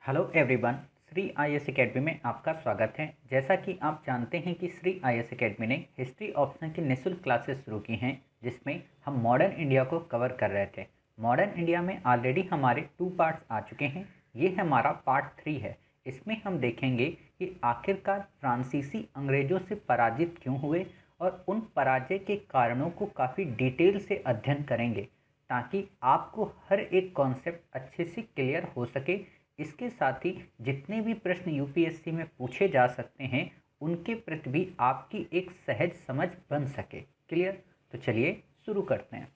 Hello everyone. Shri IAS academy में आपका स्वागत है। जैसा कि आप जानते हैं कि श्री आईएएस एकेडमी ने हिस्ट्री ऑप्शन की निःशुल्क क्लासेस शुरू की हैं, जिसमें हम मॉडर्न इंडिया को कवर कर रहे थे। मॉडर्न इंडिया में ऑलरेडी हमारे 2 पार्ट्स आ चुके हैं। ये हमारा पार्ट 3 है। इसमें हम देखेंगे कि आखिरकार फ्रांसीसी अंग्रेज़ों से पराजित क्यों हुए और उन पराजय के कारणों को काफ़ी डिटेल से अध्ययन करेंगे, ताकि आपको हर एक कॉन्सेप्ट अच्छे से क्लियर हो सके। इसके साथ ही जितने भी प्रश्न यूपीएससी में पूछे जा सकते हैं, उनके प्रति भी आपकी एक सहज समझ बन सके। क्लियर? तो चलिए शुरू करते हैं।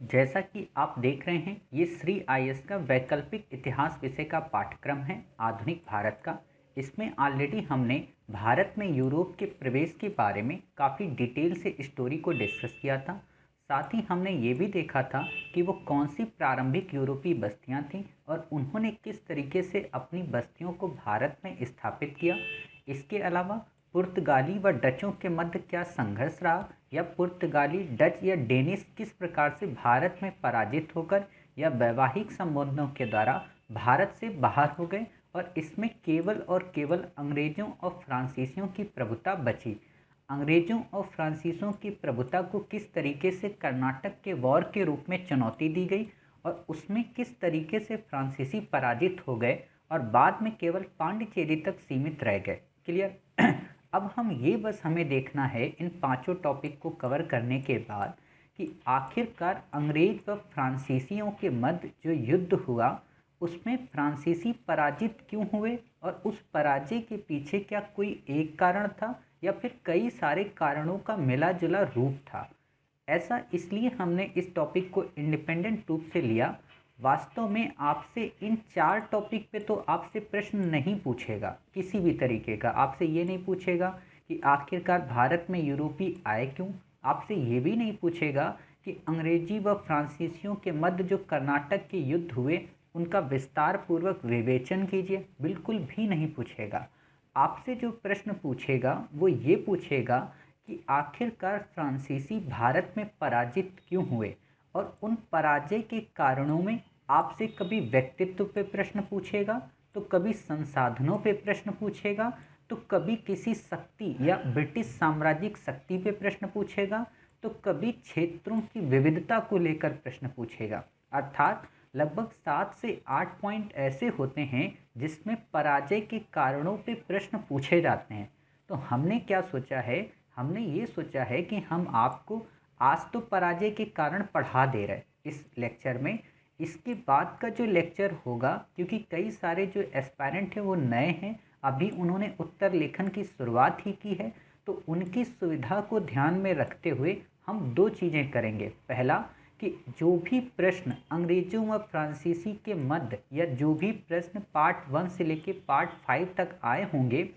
जैसा कि आप देख रहे हैं, ये श्री आईएएस का वैकल्पिक इतिहास विषय का पाठ्यक्रम है, आधुनिक भारत का। इसमें ऑलरेडी हमने भारत में यूरोप के प्रवेश के बारे में काफ़ी डिटेल से स्टोरी को डिस्कस किया था। साथ ही हमने ये भी देखा था कि वो कौन सी प्रारंभिक यूरोपीय बस्तियां थीं और उन्होंने किस तरीके से अपनी बस्तियों को भारत में स्थापित किया। इसके अलावा पुर्तगाली व डचों के मध्य क्या संघर्ष रहा, या पुर्तगाली, डच या डेनिश किस प्रकार से भारत में पराजित होकर या वैवाहिक संबंधों के द्वारा भारत से बाहर हो गए और इसमें केवल और केवल अंग्रेजों और फ्रांसीसियों की प्रभुता बची। अंग्रेजों और फ्रांसीसियों की प्रभुता को किस तरीके से कर्नाटक के वॉर के रूप में चुनौती दी गई और उसमें किस तरीके से फ्रांसीसी पराजित हो गए और बाद में केवल पांडिचेरी तक सीमित रह गए। क्लियर? अब हमें देखना है इन पांचों टॉपिक को कवर करने के बाद कि आखिरकार अंग्रेज व फ्रांसीसियों के मध्य जो युद्ध हुआ, उसमें फ्रांसीसी पराजित क्यों हुए और उस पराजय के पीछे क्या कोई एक कारण था या फिर कई सारे कारणों का मिला जुला रूप था। ऐसा इसलिए हमने इस टॉपिक को इंडिपेंडेंट रूप से लिया। वास्तव में आपसे इन 4 टॉपिक पे तो आपसे प्रश्न नहीं पूछेगा, किसी भी तरीके का आपसे ये नहीं पूछेगा कि आखिरकार भारत में यूरोपीय आए क्यों। आपसे ये भी नहीं पूछेगा कि अंग्रेजी व फ्रांसीसियों के मध्य जो कर्नाटक के युद्ध हुए, उनका विस्तार पूर्वक विवेचन कीजिए, बिल्कुल भी नहीं पूछेगा। आपसे जो प्रश्न पूछेगा वो ये पूछेगा कि आखिरकार फ्रांसीसी भारत में पराजित क्यों हुए और उन पराजय के कारणों में आपसे कभी व्यक्तित्व पे प्रश्न पूछेगा, तो कभी संसाधनों पे प्रश्न पूछेगा, तो कभी किसी शक्ति या ब्रिटिश साम्राज्यिक शक्ति पे प्रश्न पूछेगा, तो कभी क्षेत्रों की विविधता को लेकर प्रश्न पूछेगा। अर्थात लगभग 7 से 8 पॉइंट ऐसे होते हैं जिसमें पराजय के कारणों पे प्रश्न पूछे जाते हैं। तो हमने क्या सोचा है, हमने ये सोचा है कि हम आपको आज तो पराजय के कारण पढ़ा दे रहे इस लेक्चर में। इसके बाद का जो लेक्चर होगा, क्योंकि कई सारे जो एस्पायरेंट हैं वो नए हैं, अभी उन्होंने उत्तर लेखन की शुरुआत ही की है, तो उनकी सुविधा को ध्यान में रखते हुए हम 2 चीज़ें करेंगे। पहला कि जो भी प्रश्न अंग्रेजों व फ्रांसीसी के मध्य या जो भी प्रश्न पार्ट 1 से लेकर पार्ट 5 तक आए होंगे,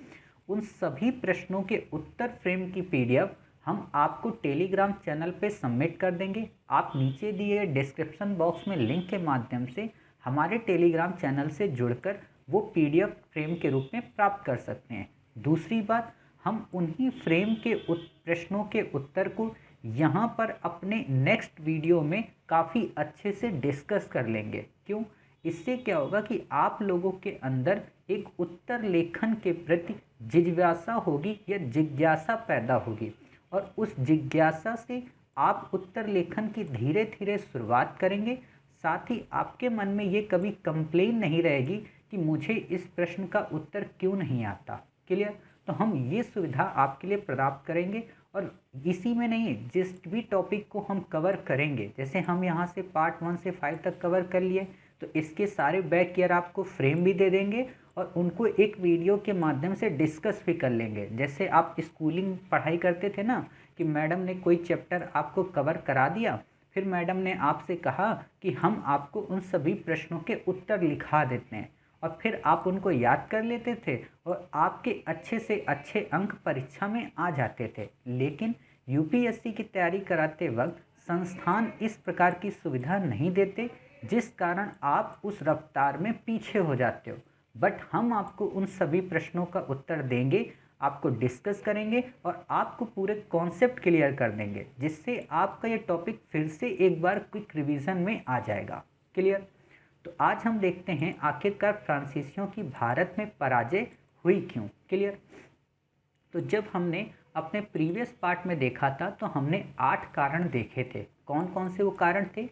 उन सभी प्रश्नों के उत्तर फ्रेम की पीडीएफ हम आपको टेलीग्राम चैनल पे सबमिट कर देंगे। आप नीचे दिए डिस्क्रिप्शन बॉक्स में लिंक के माध्यम से हमारे टेलीग्राम चैनल से जुड़कर वो पीडीएफ फ्रेम के रूप में प्राप्त कर सकते हैं। दूसरी बात, हम उन्हीं फ्रेम के प्रश्नों के उत्तर को यहाँ पर अपने नेक्स्ट वीडियो में काफ़ी अच्छे से डिस्कस कर लेंगे। क्यों? इससे क्या होगा कि आप लोगों के अंदर एक उत्तर लेखन के प्रति जिज्ञासा होगी या जिज्ञासा पैदा होगी, और उस जिज्ञासा से आप उत्तर लेखन की धीरे धीरे शुरुआत करेंगे। साथ ही आपके मन में ये कभी कंप्लेन नहीं रहेगी कि मुझे इस प्रश्न का उत्तर क्यों नहीं आता। क्लियर? तो हम ये सुविधा आपके लिए प्राप्त करेंगे। और इसी में नहीं, जिस भी टॉपिक को हम कवर करेंगे, जैसे हम यहाँ से पार्ट 1 से 5 तक कवर कर लिए, तो इसके सारे बैक ईयर आपको फ्रेम भी दे देंगे और उनको एक वीडियो के माध्यम से डिस्कस भी कर लेंगे। जैसे आप स्कूलिंग पढ़ाई करते थे ना, कि मैडम ने कोई चैप्टर आपको कवर करा दिया, फिर मैडम ने आपसे कहा कि हम आपको उन सभी प्रश्नों के उत्तर लिखा देते हैं, और फिर आप उनको याद कर लेते थे और आपके अच्छे से अच्छे अंक परीक्षा में आ जाते थे। लेकिन यूपीएससी की तैयारी कराते वक्त संस्थान इस प्रकार की सुविधा नहीं देते, जिस कारण आप उस रफ्तार में पीछे हो जाते हो। बट हम आपको उन सभी प्रश्नों का उत्तर देंगे, आपको डिस्कस करेंगे और आपको पूरे कॉन्सेप्ट क्लियर कर देंगे, जिससे आपका ये टॉपिक फिर से एक बार क्विक रिवीजन में आ जाएगा। क्लियर? तो आज हम देखते हैं आखिरकार फ्रांसीसियों की भारत में पराजय हुई क्यों। क्लियर। तो जब हमने अपने प्रीवियस पार्ट में देखा था तो हमने 8 कारण देखे थे। कौन कौन से वो कारण थे?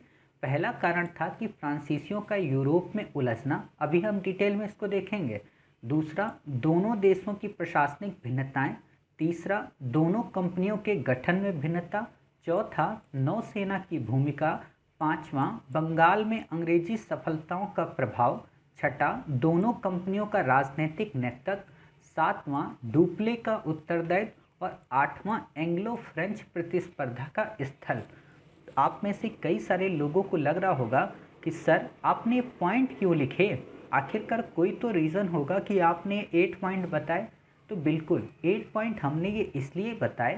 पहला कारण था कि फ्रांसीसियों का यूरोप में उलझना, अभी हम डिटेल में इसको देखेंगे। दूसरा, दोनों देशों की प्रशासनिक भिन्नताएं। तीसरा, दोनों कंपनियों के गठन में भिन्नता। चौथा, नौसेना की भूमिका। पांचवा, बंगाल में अंग्रेजी सफलताओं का प्रभाव। छठा, दोनों कंपनियों का राजनीतिक नेतृत्व। सातवां, डुप्ले का उत्तरदायित्व। और आठवां, एंग्लो फ्रेंच प्रतिस्पर्धा का स्थल। आप में से कई सारे लोगों को लग रहा होगा कि सर आपने पॉइंट क्यों लिखे, आखिरकार कोई तो रीज़न होगा कि आपने 8 पॉइंट बताए। तो बिल्कुल 8 पॉइंट हमने ये इसलिए बताए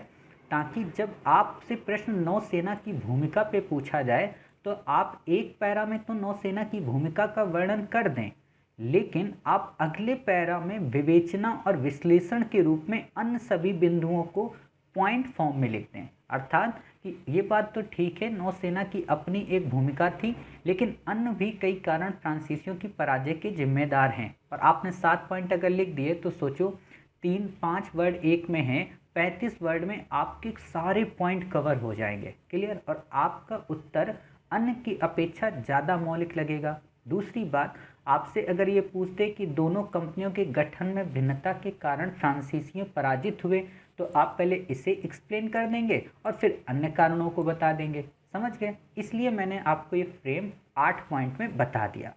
ताकि जब आपसे प्रश्न नौसेना की भूमिका पे पूछा जाए तो आप एक पैरा में तो नौसेना की भूमिका का वर्णन कर दें, लेकिन आप अगले पैरा में विवेचना और विश्लेषण के रूप में अन्य सभी बिंदुओं को पॉइंट फॉर्म में लिख दें। अर्थात कि ये बात तो ठीक है, नौसेना की अपनी एक भूमिका थी, लेकिन अन्य भी कई कारण फ्रांसीसियों की पराजय के जिम्मेदार हैं। और आपने 7 पॉइंट अगर लिख दिए तो सोचो 3-5 वर्ड एक में हैं, 35 वर्ड में आपके सारे पॉइंट कवर हो जाएंगे। क्लियर। और आपका उत्तर अन्य की अपेक्षा ज़्यादा मौलिक लगेगा। दूसरी बात, आपसे अगर ये पूछते कि दोनों कंपनियों के गठन में भिन्नता के कारण फ्रांसीसी पराजित हुए, तो आप पहले इसे एक्सप्लेन कर देंगे और फिर अन्य कारणों को बता देंगे। समझ गए? इसलिए मैंने आपको ये फ्रेम 8 पॉइंट में बता दिया।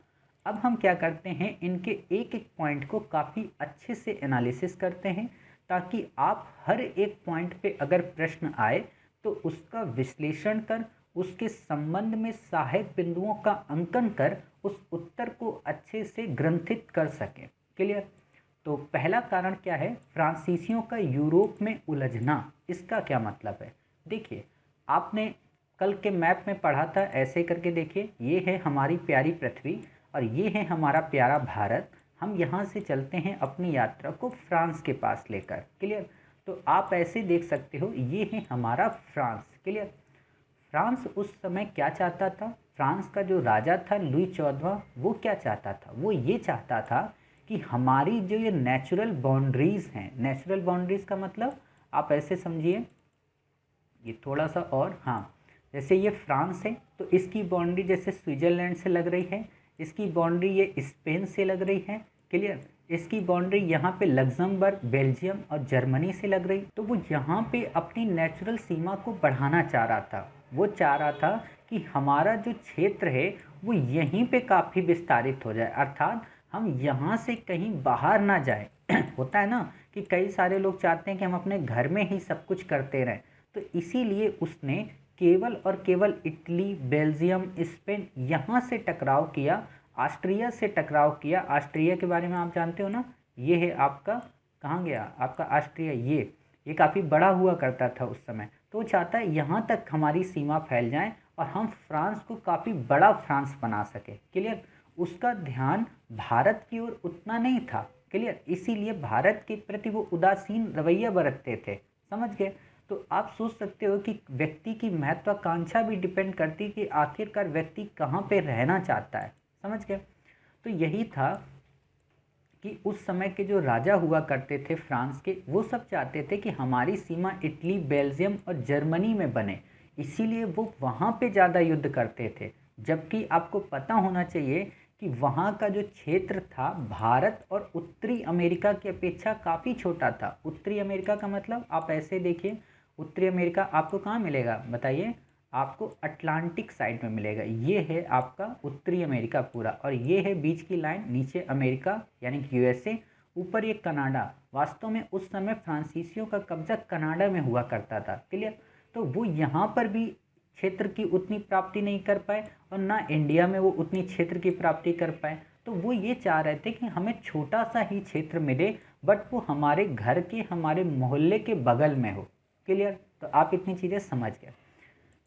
अब हम क्या करते हैं, इनके एक एक पॉइंट को काफ़ी अच्छे से एनालिसिस करते हैं ताकि आप हर एक पॉइंट पे अगर प्रश्न आए तो उसका विश्लेषण कर, उसके संबंध में सहायक बिंदुओं का अंकन कर उस उत्तर को अच्छे से ग्रंथित कर सकें। क्लियर। तो पहला कारण क्या है, फ्रांसीसियों का यूरोप में उलझना। इसका क्या मतलब है? देखिए, आपने कल के मैप में पढ़ा था, ऐसे करके देखिए, ये है हमारी प्यारी पृथ्वी और ये है हमारा प्यारा भारत। हम यहाँ से चलते हैं अपनी यात्रा को फ्रांस के पास लेकर। क्लियर। तो आप ऐसे देख सकते हो, ये है हमारा फ्रांस। क्लियर। फ्रांस उस समय क्या चाहता था? फ्रांस का जो राजा था लुई 14वां, वो क्या चाहता था? वो ये चाहता था कि हमारी जो ये नेचुरल बाउंड्रीज हैं, नेचुरल बाउंड्रीज का मतलब आप ऐसे समझिए, ये थोड़ा सा और, हाँ, जैसे ये फ्रांस है तो इसकी बाउंड्री जैसे स्विट्जरलैंड से लग रही है, इसकी बाउंड्री ये स्पेन से लग रही है। क्लियर। इसकी बाउंड्री यहाँ पे लग्जमबर्ग, बेल्जियम और जर्मनी से लग रही। तो वो यहाँ पे अपनी नेचुरल सीमा को बढ़ाना चाह रहा था। वो चाह रहा था कि हमारा जो क्षेत्र है वो यहीं पे काफ़ी विस्तारित हो जाए, अर्थात हम यहाँ से कहीं बाहर ना जाए। होता है ना कि कई सारे लोग चाहते हैं कि हम अपने घर में ही सब कुछ करते रहें। तो इसीलिए उसने केवल और केवल इटली, बेल्जियम, स्पेन यहाँ से टकराव किया, ऑस्ट्रिया से टकराव किया। ऑस्ट्रिया के बारे में आप जानते हो ना, ये है आपका, कहाँ गया आपका ऑस्ट्रिया, ये काफ़ी बड़ा हुआ करता था उस समय। तो वो चाहता है यहाँ तक हमारी सीमा फैल जाए और हम फ्रांस को काफ़ी बड़ा फ्रांस बना सके। क्लियर। उसका ध्यान भारत की ओर उतना नहीं था। क्लियर। इसीलिए भारत के प्रति वो उदासीन रवैया बरतते थे। समझ गए? तो आप सोच सकते हो कि व्यक्ति की महत्वाकांक्षा भी डिपेंड करती है कि आखिरकार व्यक्ति कहाँ पे रहना चाहता है। समझ गए? तो यही था कि उस समय के जो राजा हुआ करते थे फ्रांस के, वो सब चाहते थे कि हमारी सीमा इटली, बेल्जियम और जर्मनी में बने। इसीलिए वो वहाँ पे ज़्यादा युद्ध करते थे। जबकि आपको पता होना चाहिए कि वहाँ का जो क्षेत्र था भारत और उत्तरी अमेरिका की अपेक्षा काफ़ी छोटा था। उत्तरी अमेरिका का मतलब आप ऐसे देखिए, उत्तरी अमेरिका आपको कहाँ मिलेगा बताइए? आपको अटलांटिक साइड में मिलेगा। ये है आपका उत्तरी अमेरिका पूरा, और ये है बीच की लाइन, नीचे अमेरिका यानी कि यूएसए, ऊपर ये कनाडा। वास्तव में उस समय फ्रांसीसियों का कब्जा कनाडा में हुआ करता था। क्लियर। तो वो यहाँ पर भी क्षेत्र की उतनी प्राप्ति नहीं कर पाए और ना इंडिया में वो उतनी क्षेत्र की प्राप्ति कर पाए। तो वो ये चाह रहे थे कि हमें छोटा सा ही क्षेत्र मिले, बट वो हमारे घर के, हमारे मोहल्ले के बगल में हो। क्लियर। तो आप इतनी चीज़ें समझ गए।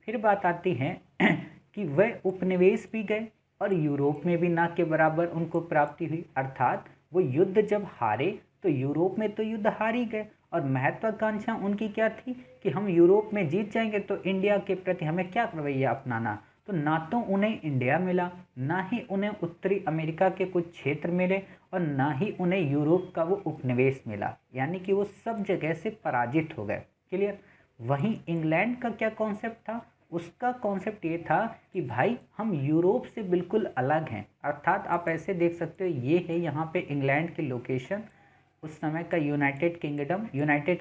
फिर बात आती है कि वह उपनिवेश भी गए और यूरोप में भी ना के बराबर उनको प्राप्ति हुई। अर्थात वो युद्ध जब हारे तो यूरोप में तो युद्ध हार ही गए, और महत्वाकांक्षा उनकी क्या थी कि हम यूरोप में जीत जाएंगे तो इंडिया के प्रति हमें क्या रवैया अपनाना, तो ना तो उन्हें इंडिया मिला, ना ही उन्हें उत्तरी अमेरिका के कुछ क्षेत्र मिले, और ना ही उन्हें यूरोप का वो उपनिवेश मिला, यानी कि वो सब जगह से पराजित हो गए। क्लियर। वहीं इंग्लैंड का क्या कॉन्सेप्ट था? उसका कॉन्सेप्ट ये था कि भाई हम यूरोप से बिल्कुल अलग हैं। अर्थात आप ऐसे देख सकते हो, ये है यहाँ पे इंग्लैंड की लोकेशन, उस समय का यूनाइटेड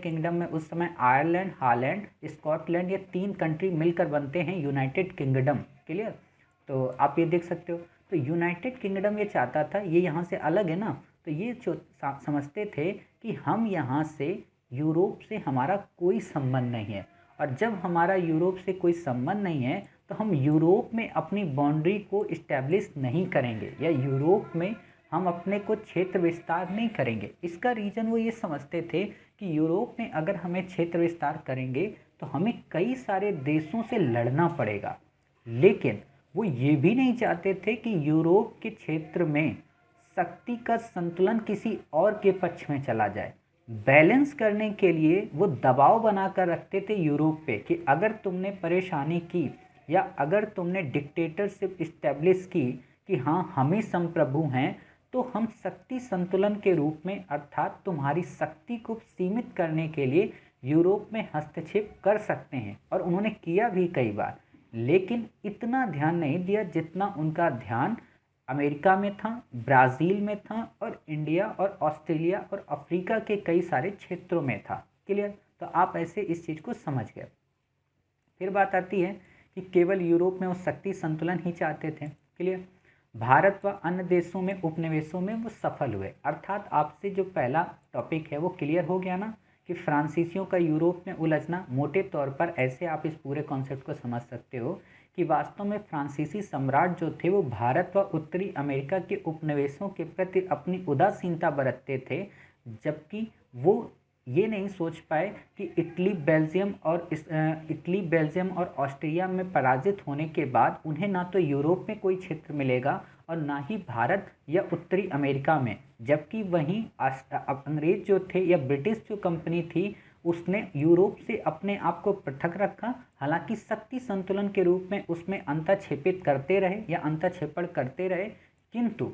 किंगडम में उस समय आयरलैंड, हॉलैंड, स्कॉटलैंड, ये 3 कंट्री मिलकर बनते हैं यूनाइटेड किंगडम। क्लियर। तो आप ये देख सकते हो, तो यूनाइटेड किंगडम ये चाहता था, ये यहाँ से अलग है ना, तो ये समझते थे कि हम यहाँ से यूरोप से हमारा कोई संबंध नहीं है, और जब हमारा यूरोप से कोई संबंध नहीं है तो हम यूरोप में अपनी बाउंड्री को इस्टेब्लिश नहीं करेंगे, या यूरोप में हम अपने को क्षेत्र विस्तार नहीं करेंगे। इसका रीज़न वो ये समझते थे कि यूरोप में अगर हमें क्षेत्र विस्तार करेंगे तो हमें कई सारे देशों से लड़ना पड़ेगा। लेकिन वो ये भी नहीं चाहते थे कि यूरोप के क्षेत्र में शक्ति का संतुलन किसी और के पक्ष में चला जाए। बैलेंस करने के लिए वो दबाव बनाकर रखते थे यूरोप पे कि अगर तुमने परेशानी की, या अगर तुमने डिक्टेटरशिप इस्टेब्लिश की कि हाँ हम ही संप्रभु हैं, तो हम शक्ति संतुलन के रूप में, अर्थात तुम्हारी शक्ति को सीमित करने के लिए यूरोप में हस्तक्षेप कर सकते हैं। और उन्होंने किया भी कई बार, लेकिन इतना ध्यान नहीं दिया जितना उनका ध्यान अमेरिका में था, ब्राज़ील में था, और इंडिया और ऑस्ट्रेलिया और अफ्रीका के कई सारे क्षेत्रों में था। क्लियर। तो आप ऐसे इस चीज़ को समझ गए। फिर बात आती है कि केवल यूरोप में वो शक्ति संतुलन ही चाहते थे। क्लियर। भारत व अन्य देशों में उपनिवेशों में वो सफल हुए। अर्थात आपसे जो पहला टॉपिक है वो क्लियर हो गया ना, कि फ्रांसीसियों का यूरोप में उलझना। मोटे तौर पर ऐसे आप इस पूरे कॉन्सेप्ट को समझ सकते हो कि वास्तव में फ्रांसीसी सम्राट जो थे वो भारत व उत्तरी अमेरिका के उपनिवेशों के प्रति अपनी उदासीनता बरतते थे, जबकि वो ये नहीं सोच पाए कि इटली, बेल्जियम और ऑस्ट्रिया में पराजित होने के बाद उन्हें ना तो यूरोप में कोई क्षेत्र मिलेगा और ना ही भारत या उत्तरी अमेरिका में। जबकि वहीं अंग्रेज जो थे या ब्रिटिश जो कंपनी थी, उसने यूरोप से अपने आप को पृथक रखा। हालांकि शक्ति संतुलन के रूप में उसमें अंतःक्षेपित करते रहे या अंतःक्षेपण करते रहे, किंतु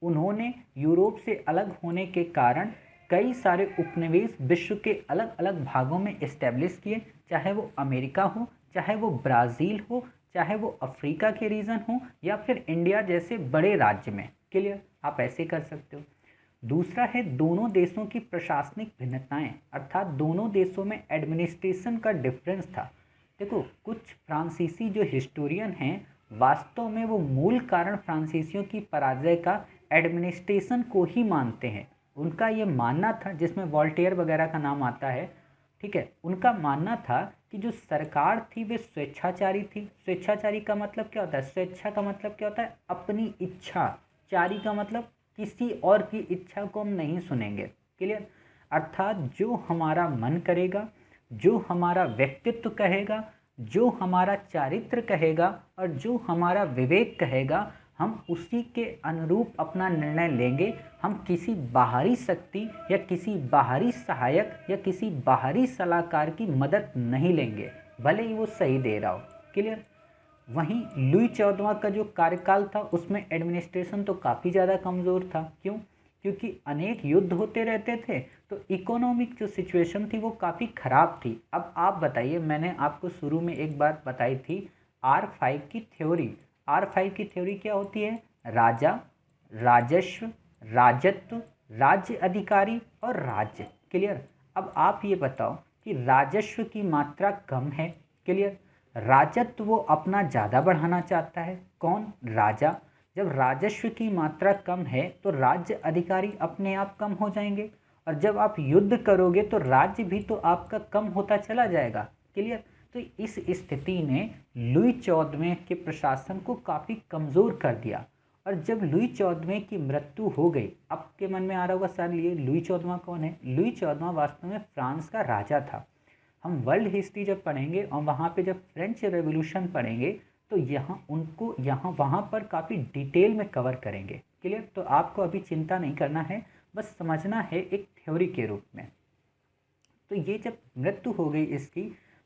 उन्होंने यूरोप से अलग होने के कारण कई सारे उपनिवेश विश्व के अलग अलग भागों में इस्टेब्लिश किए, चाहे वो अमेरिका हो, चाहे वो ब्राज़ील हो, चाहे वो अफ्रीका के रीजन हो, या फिर इंडिया जैसे बड़े राज्य में। क्लियर। आप ऐसे कर सकते हो। दूसरा है दोनों देशों की प्रशासनिक भिन्नताएं, अर्थात दोनों देशों में एडमिनिस्ट्रेशन का डिफरेंस था। देखो, कुछ फ्रांसीसी जो हिस्टोरियन हैं, वास्तव में वो मूल कारण फ्रांसीसियों की पराजय का एडमिनिस्ट्रेशन को ही मानते हैं। उनका ये मानना था, जिसमें वॉल्टेयर वगैरह का नाम आता है, ठीक है, उनका मानना था कि जो सरकार थी वे स्वेच्छाचारी थी। स्वेच्छाचारी का मतलब क्या होता है? स्वेच्छा का मतलब क्या होता है? अपनी इच्छा। चारी का मतलब किसी और की इच्छा को हम नहीं सुनेंगे। क्लियर। अर्थात जो हमारा मन करेगा, जो हमारा व्यक्तित्व कहेगा, जो हमारा चारित्र कहेगा और जो हमारा विवेक कहेगा, हम उसी के अनुरूप अपना निर्णय लेंगे। हम किसी बाहरी शक्ति या किसी बाहरी सहायक या किसी बाहरी सलाहकार की मदद नहीं लेंगे, भले ही वो सही दे रहा हो। क्लियर। वहीं लुई 14वां का जो कार्यकाल था उसमें एडमिनिस्ट्रेशन तो काफ़ी ज़्यादा कमज़ोर था। क्यों? क्योंकि अनेक युद्ध होते रहते थे, तो इकोनॉमिक जो सिचुएशन थी वो काफ़ी ख़राब थी। अब आप बताइए, मैंने आपको शुरू में एक बात बताई थी, R5 की थ्योरी। R5 की थ्योरी क्या होती है? राजा, राजस्व, राजत्व, राज्य अधिकारी और राज्य। क्लियर। अब आप ये बताओ कि राजस्व की मात्रा कम है। क्लियर। राजत्व वो अपना ज़्यादा बढ़ाना चाहता है। कौन? राजा। जब राजस्व की मात्रा कम है तो राज्य अधिकारी अपने आप कम हो जाएंगे, और जब आप युद्ध करोगे तो राज्य भी तो आपका कम होता चला जाएगा। क्लियर। तो इस स्थिति ने लुई 14वें के प्रशासन को काफ़ी कमज़ोर कर दिया। और जब लुई 14वें की मृत्यु हो गई, आपके मन में आ रहा होगा सर ये लुई 14वां कौन है? लुई 14वां वास्तव में फ्रांस का राजा था। हम वर्ल्ड हिस्ट्री जब पढ़ेंगे और वहाँ पे जब फ्रेंच रेवोल्यूशन पढ़ेंगे तो यहाँ वहाँ पर काफ़ी डिटेल में कवर करेंगे। क्लियर। तो आपको अभी चिंता नहीं करना है, बस समझना है एक थ्योरी के रूप में। तो ये जब मृत्यु हो गई इसकी,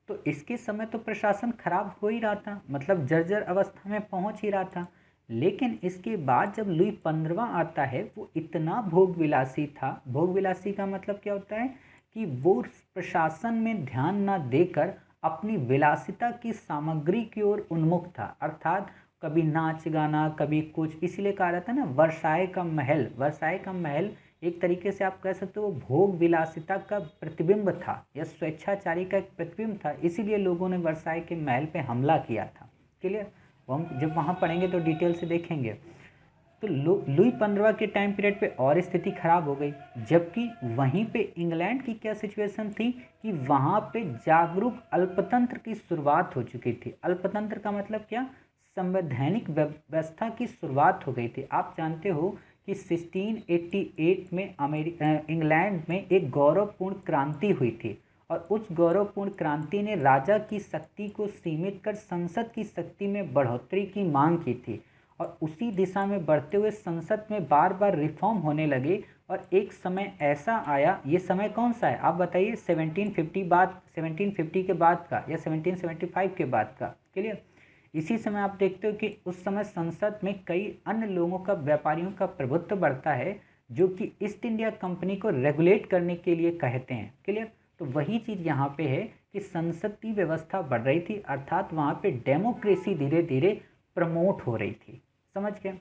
तो इसके समय तो प्रशासन खराब हो ही रहा था, मतलब जर्जर अवस्था में पहुंच ही रहा था। लेकिन इसके बाद जब लुई 15वां आता है, वो इतना भोग विलासी था। भोग विलासी का मतलब क्या होता है कि वो प्रशासन में ध्यान न देकर अपनी विलासिता की सामग्री की ओर उन्मुख था, अर्थात कभी नाच गाना, कभी कुछ। इसीलिए कहा जाता है ना, वर्साय का महल। वर्साय का महल एक तरीके से आप कह सकते हो भोग विलासिता का प्रतिबिंब था, या स्वेच्छाचारी का एक प्रतिबिंब था। इसीलिए लोगों ने वर्साय के महल पे हमला किया था। क्लियर? वो हम जब वहाँ पढ़ेंगे तो डिटेल से देखेंगे। तो लुई 15 के टाइम पीरियड पे और स्थिति खराब हो गई, जबकि वहीं पे इंग्लैंड की क्या सिचुएशन थी कि वहाँ पे जागरूक अल्पतंत्र की शुरुआत हो चुकी थी। अल्पतंत्र का मतलब क्या? संवैधानिक व्यवस्था की शुरुआत हो गई थी। आप जानते हो कि 1688 में इंग्लैंड में एक गौरवपूर्ण क्रांति हुई थी, और उस गौरवपूर्ण क्रांति ने राजा की शक्ति को सीमित कर संसद की शक्ति में बढ़ोतरी की मांग की थी। और उसी दिशा में बढ़ते हुए संसद में बार बार रिफॉर्म होने लगे, और एक समय ऐसा आया, ये समय कौन सा है आप बताइए? 1750 के बाद का, या 1775 के बाद का? क्लियर? इसी समय आप देखते हो कि उस समय संसद में कई अन्य लोगों का, व्यापारियों का प्रभुत्व बढ़ता है, जो कि ईस्ट इंडिया कंपनी को रेगुलेट करने के लिए कहते हैं। क्लियर? तो वही चीज़ यहाँ पे है कि संसद की व्यवस्था बढ़ रही थी, अर्थात वहाँ पे डेमोक्रेसी धीरे धीरे प्रमोट हो रही थी। समझ गए?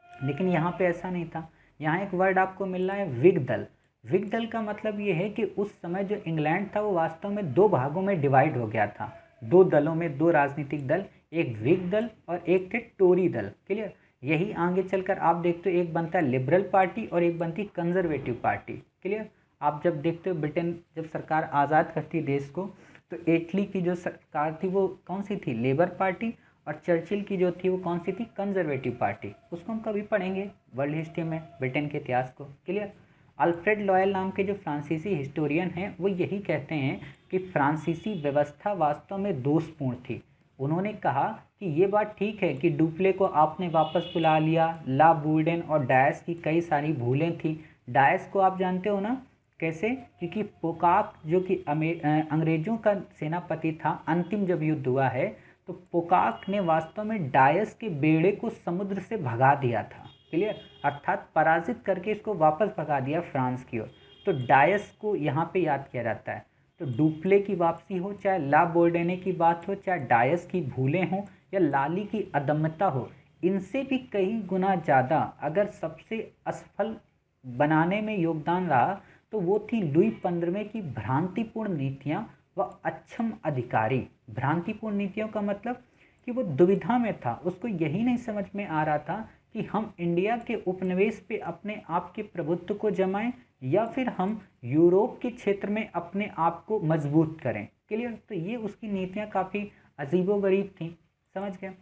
लेकिन यहाँ पे ऐसा नहीं था। यहाँ एक वर्ड आपको मिल रहा है, विग दल। विग दल का मतलब ये है कि उस समय जो इंग्लैंड था वो वास्तव में दो भागों में डिवाइड हो गया था, दो दलों में, दो राजनीतिक दल, एक विग दल और एक थे टोरी दल। क्लियर? यही आगे चलकर आप देखते हो एक बनता है लिबरल पार्टी और एक बनती कंजर्वेटिव पार्टी। क्लियर? आप जब देखते हो ब्रिटेन जब सरकार आज़ाद करती है देश को, तो इटली की जो सरकार थी वो कौन सी थी? Labour party. और चर्चिल की जो थी वो कौन सी थी? Conservative party. उसको हम कभी पढ़ेंगे वर्ल्ड हिस्ट्री में, ब्रिटेन के इतिहास को। क्लियर? अल्फ्रेड लॉयल नाम के जो फ्रांसीसी हिस्टोरियन हैं, वो यही कहते हैं कि फ्रांसीसी व्यवस्था वास्तव में दोषपूर्ण थी। उन्होंने कहा कि ये बात ठीक है कि डुप्ले को आपने वापस बुला लिया, ला बुर्डेन और डायस की कई सारी भूलें थी। डायस को आप जानते हो ना कैसे? क्योंकि पोकाक जो कि अंग्रेजों का सेनापति था, अंतिम जब युद्ध हुआ है तो पोकाक ने वास्तव में डायस के बेड़े को समुद्र से भगा दिया था। क्लियर? अर्थात पराजित करके इसको वापस भगा दिया फ्रांस की ओर। तो डायस को यहाँ पे याद किया जाता है। तो डुप्ले की वापसी हो, चाहे ला बोर्डेने की बात हो, चाहे डायस की भूलें हों, या लाली की अदम्यता हो, इनसे भी कई गुना ज़्यादा अगर सबसे असफल बनाने में योगदान रहा तो वो थी लुई 15वें की भ्रांतिपूर्ण नीतियाँ व अक्षम अधिकारी। भ्रांतिपूर्ण नीतियों का मतलब कि वो दुविधा में था, उसको यही नहीं समझ में आ रहा था कि हम इंडिया के उपनिवेश पे अपने आप के प्रभुत्व को जमाएं, या फिर हम यूरोप के क्षेत्र में अपने आप को मजबूत करें। क्लियर? तो ये उसकी नीतियाँ काफ़ी अजीबोगरीब थी। समझ गए?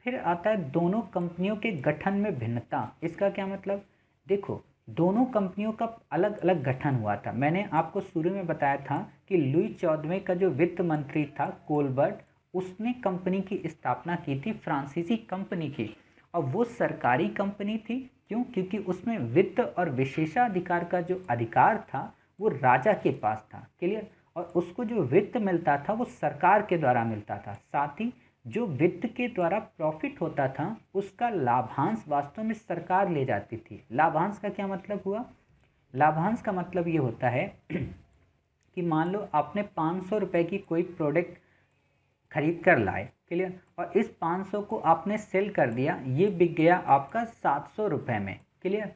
फिर आता है दोनों कंपनियों के गठन में भिन्नता। इसका क्या मतलब? देखो, दोनों कंपनियों का अलग अलग गठन हुआ था। मैंने आपको शुरू में बताया था कि लुई 14वें का जो वित्त मंत्री था कोलबर्ट, उसने कंपनी की स्थापना की थी, फ्रांसीसी कंपनी की। और वो सरकारी कंपनी थी। क्यों? क्योंकि उसमें वित्त और विशेषाधिकार का जो अधिकार था वो राजा के पास था। क्लियर? और उसको जो वित्त मिलता था वो सरकार के द्वारा मिलता था। साथ ही जो वित्त के द्वारा प्रॉफिट होता था उसका लाभांश वास्तव में सरकार ले जाती थी। लाभांश का क्या मतलब हुआ? लाभांश का मतलब ये होता है कि मान लो आपने 500 रुपये की कोई प्रोडक्ट खरीद कर लाए। क्लियर? और इस 500 को आपने सेल कर दिया, ये बिक गया आपका 700 रुपये में। क्लियर?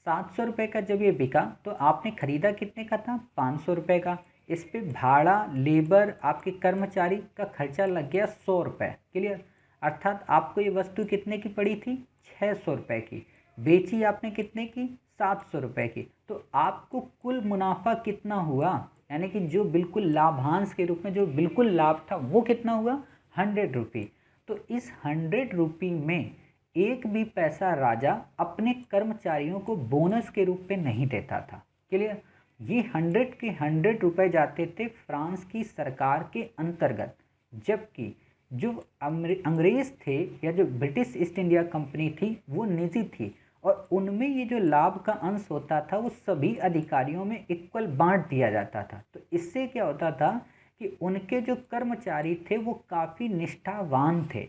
700 रुपये का जब ये बिका तो आपने खरीदा कितने का था? 500 रुपये का। इस पे भाड़ा, लेबर, आपके कर्मचारी का खर्चा लग गया 100 रुपये। क्लियर? अर्थात आपको ये वस्तु कितने की पड़ी थी? 600 रुपये की। बेची आपने कितने की? 700 रुपये की। तो आपको कुल मुनाफा कितना हुआ? यानी कि जो बिल्कुल लाभांश के रूप में जो बिल्कुल लाभ था वो कितना हुआ? 100 रुपी। तो इस 100 रुपी में एक भी पैसा राजा अपने कर्मचारियों को बोनस के रूप में नहीं देता था। क्लियर? ये 100 के 100 रुपए जाते थे फ्रांस की सरकार के अंतर्गत, जबकि जो अंग्रेज थे या जो ब्रिटिश ईस्ट इंडिया कंपनी थी वो निजी थी, और उनमें ये जो लाभ का अंश होता था वो सभी अधिकारियों में इक्वल बांट दिया जाता था। तो इससे क्या होता था कि उनके जो कर्मचारी थे वो काफ़ी निष्ठावान थे,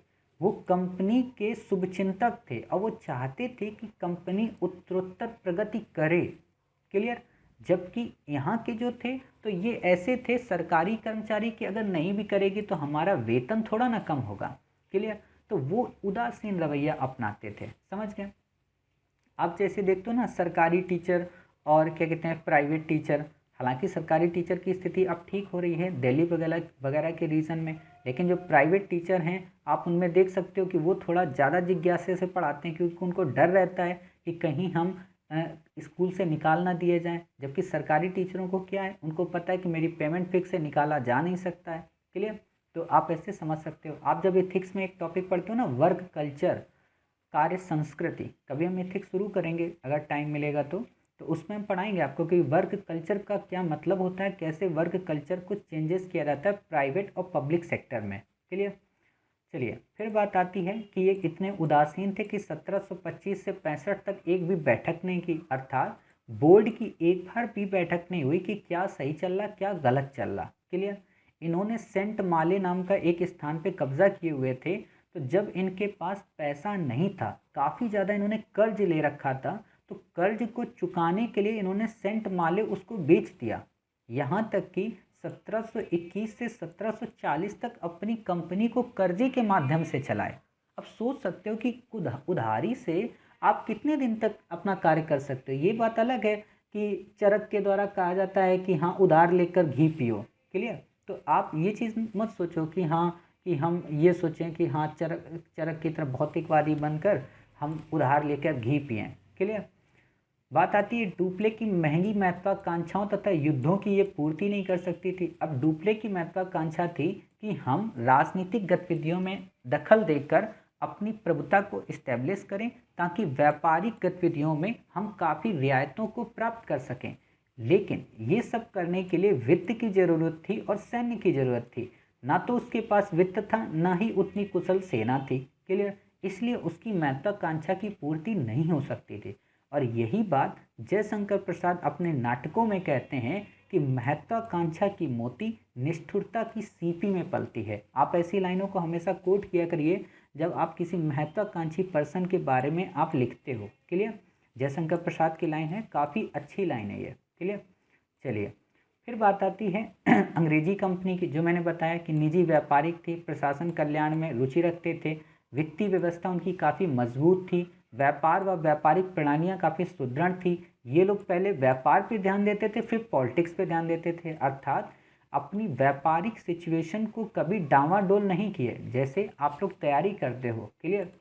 वो कंपनी के शुभचिंतक थे और वो चाहते थे कि कंपनी उत्तरोत्तर प्रगति करे। क्लियर। जबकि यहाँ के जो थे तो ये ऐसे थे सरकारी कर्मचारी कि अगर नहीं भी करेगी तो हमारा वेतन थोड़ा ना कम होगा। क्लियर। तो वो उदासीन रवैया अपनाते थे। समझ गए। आप जैसे देखते हो ना सरकारी टीचर और क्या कहते हैं प्राइवेट टीचर, हालांकि सरकारी टीचर की स्थिति अब ठीक हो रही है दिल्ली वगैरह वगैरह के रीजन में, लेकिन जो प्राइवेट टीचर हैं आप उनमें देख सकते हो कि वो थोड़ा ज़्यादा जिज्ञासे से पढ़ाते हैं, क्योंकि उनको डर रहता है कि कहीं हम स्कूल से निकाल ना दिए जाएं। जबकि सरकारी टीचरों को क्या है, उनको पता है कि मेरी पेमेंट फिक्स से निकाला जा नहीं सकता है। क्लियर। तो आप ऐसे समझ सकते हो। आप जब एथिक्स में एक टॉपिक पढ़ते हो ना, वर्क कल्चर, कार्य संस्कृति, कभी हम एथिक्स शुरू करेंगे अगर टाइम मिलेगा तो उसमें हम पढ़ाएंगे आपको कि वर्क कल्चर का क्या मतलब होता है, कैसे वर्क कल्चर को चेंजेस किया जाता है प्राइवेट और पब्लिक सेक्टर में। क्लियर। चलिए फिर बात आती है कि ये इतने उदासीन थे कि 1725 से 65 तक एक भी बैठक नहीं की, अर्थात बोर्ड की एक बार भी बैठक नहीं हुई कि क्या सही चल रहा क्या गलत चल रहा। क्लियर। इन्होंने सेंट माले नाम का एक स्थान पे कब्जा किए हुए थे। तो जब इनके पास पैसा नहीं था, काफ़ी ज़्यादा इन्होंने कर्ज ले रखा था, तो कर्ज को चुकाने के लिए इन्होंने सेंट माले उसको बेच दिया। यहाँ तक कि 1721 से 1740 तक अपनी कंपनी को कर्जे के माध्यम से चलाए। अब सोच सकते हो कि उधारी से आप कितने दिन तक अपना कार्य कर सकते हो। ये बात अलग है कि चरक के द्वारा कहा जाता है कि हाँ उधार लेकर घी पियो। क्लियर। तो आप ये चीज़ मत सोचो कि हाँ कि हम ये सोचें कि हाँ चरक चरक की तरह भौतिकवादी बनकर हम उधार लेकर घी पिएं। क्लियर। बात आती है डुप्ले की महंगी महत्वाकांक्षाओं तथा युद्धों की ये पूर्ति नहीं कर सकती थी। अब डुप्ले की महत्वाकांक्षा थी कि हम राजनीतिक गतिविधियों में दखल देकर अपनी प्रभुता को इस्टेब्लिश करें, ताकि व्यापारिक गतिविधियों में हम काफ़ी रियायतों को प्राप्त कर सकें। लेकिन ये सब करने के लिए वित्त की ज़रूरत थी और सैन्य की ज़रूरत थी। ना तो उसके पास वित्त था, ना ही उतनी कुशल सेना थी। क्लियर। इसलिए उसकी महत्वाकांक्षा की पूर्ति नहीं हो सकती थी। और यही बात जयशंकर प्रसाद अपने नाटकों में कहते हैं कि महत्वाकांक्षा की मोती निष्ठुरता की सीपी में पलती है। आप ऐसी लाइनों को हमेशा कोट किया करिए जब आप किसी महत्वाकांक्षी पर्सन के बारे में आप लिखते हो। क्लियर। जयशंकर प्रसाद की लाइन है, काफ़ी अच्छी लाइन है ये। क्लियर। चलिए फिर बात आती है अंग्रेजी कंपनी की, जो मैंने बताया कि निजी व्यापारिक थी, प्रशासन कल्याण में रुचि रखते थे, वित्तीय व्यवस्था उनकी काफ़ी मजबूत थी, व्यापार व व्यापारिक प्रणालियाँ काफ़ी सुदृढ़ थी। ये लोग पहले व्यापार पे ध्यान देते थे, फिर पॉलिटिक्स पे ध्यान देते थे, अर्थात अपनी व्यापारिक सिचुएशन को कभी डांवाडोल नहीं किए। जैसे आप लोग तैयारी करते हो। क्लियर।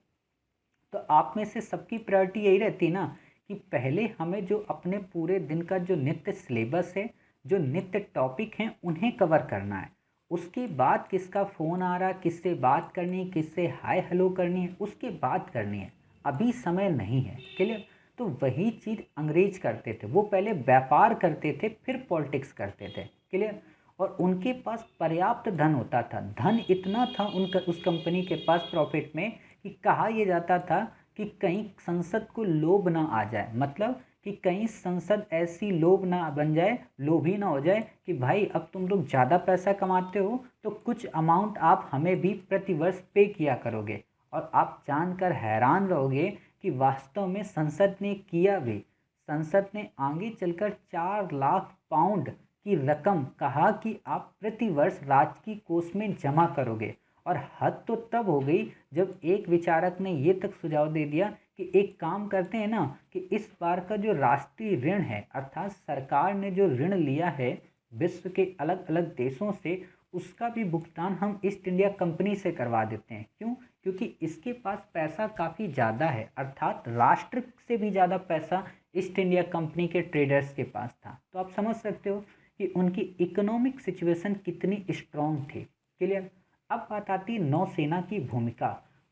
तो आप में से सबकी प्रायोरिटी यही रहती है ना कि पहले हमें जो अपने पूरे दिन का जो नित्य सिलेबस है, जो नित्य टॉपिक हैं, उन्हें कवर करना है। उसके बाद किसका फ़ोन आ रहा, किससे बात करनी है, किससे हाय हेलो करनी है, उसके बाद करनी है। अभी समय नहीं है। क्लियर। तो वही चीज़ अंग्रेज करते थे, वो पहले व्यापार करते थे फिर पॉलिटिक्स करते थे। क्लियर। और उनके पास पर्याप्त धन होता था, धन इतना था उनका उस कंपनी के पास प्रॉफिट में कि कहा यह जाता था कि कहीं संसद को लोभ ना आ जाए, मतलब कि कहीं संसद ऐसी लोभ ना बन जाए, लोभी ना हो जाए कि भाई अब तुम लोग ज़्यादा पैसा कमाते हो तो कुछ अमाउंट आप हमें भी प्रतिवर्ष पे किया करोगे। और आप जानकर हैरान रहोगे कि वास्तव में संसद ने किया भी। संसद ने आगे चलकर 4 लाख पाउंड की रकम कहा कि आप प्रतिवर्ष राजकीय कोष में जमा करोगे। और हद तो तब हो गई जब एक विचारक ने ये तक सुझाव दे दिया कि एक काम करते हैं ना कि इस बार का जो राष्ट्रीय ऋण है, अर्थात सरकार ने जो ऋण लिया है विश्व के अलग अलग देशों से, उसका भी भुगतान हम ईस्ट इंडिया कंपनी से करवा देते हैं। क्यों? क्योंकि इसके पास पैसा काफ़ी ज़्यादा है, अर्थात राष्ट्र से भी ज़्यादा पैसा ईस्ट इंडिया कंपनी के ट्रेडर्स के पास था। तो आप समझ सकते हो कि उनकी इकोनॉमिक सिचुएशन कितनी स्ट्रांग थी। क्लियर। अब बात आती है नौसेना की भूमिका।